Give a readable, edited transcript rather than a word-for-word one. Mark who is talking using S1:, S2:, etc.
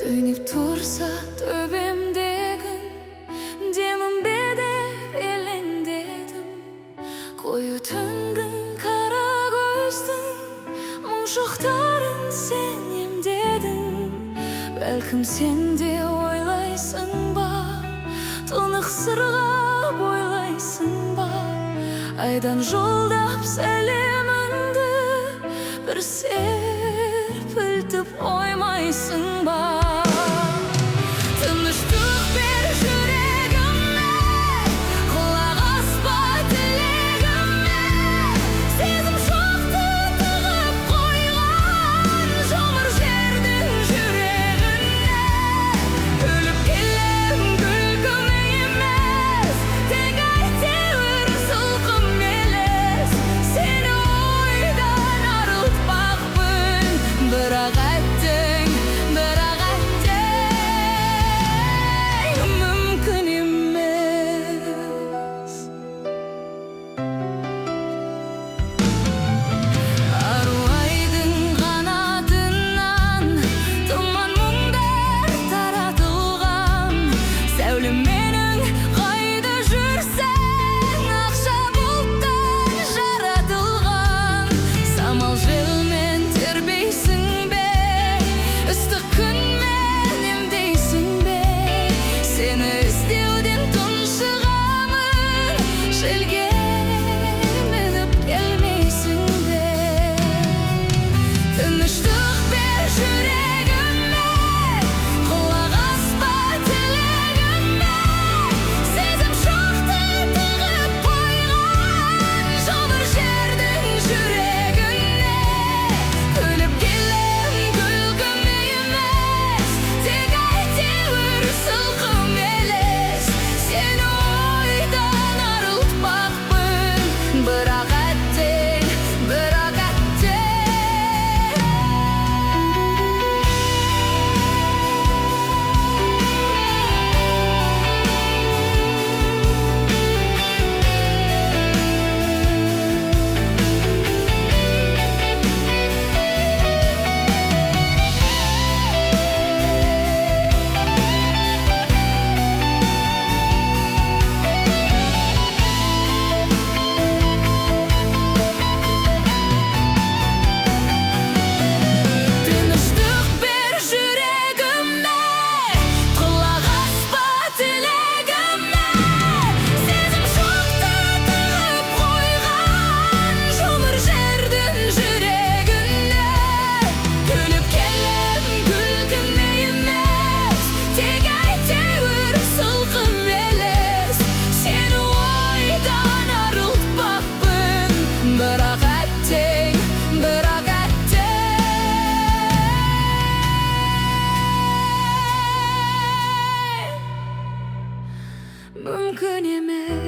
S1: Tönüp tursa töbemdegi demim bedep elendedim. Koyu töngün kara gözdün muңшуқтарын sen emdedin. Belkim sen de oylaysın ba, tınık sırğa boylaysın ba. Aydan жолдап сәлеміңді бір серпілтіп оймайсың ба? Тыныштық бер жүрегіме, құлақ аспа тілегіме. Сезім шоқты тығып қойған жұмыр жердің жүрегіне. Өліп келем күлкіме емес, тек әйтеуір сылқым елес. Сені ойдан арылтпақпын, бірақ әттең мүмкін емес. Ару айдың қанатынан тұман мұңдар таратылған. Сәулем менің қайда жүрсең, ақша бұлттан жаратылған. Самал желмен тербейсің бе, ыстық күнмен емдейсің бе? Сені іздеуден тұншығамын, желге мініп келмейсің бе? Тыныштық бер жүрегіме, құлақ аспа тілегіме. Сезім шоқты тығып қойған жұмыр жердің жүрегіне. Күліп келем күлкіме емес, тек әйтеуір сылқым елес. Сені ойдан арылтпақпын, бірақ әттең Тыныштық бер жүрегіме, құлақ аспа тілегіме. Сезім шоқты тығып қойған жұмыр жердің жүрегіне. Күліп келем күлкіме емес, тек әйтеуір сылқым елес. Сені ойдан арылтпақпын, бірақ әттең мүмкін емес.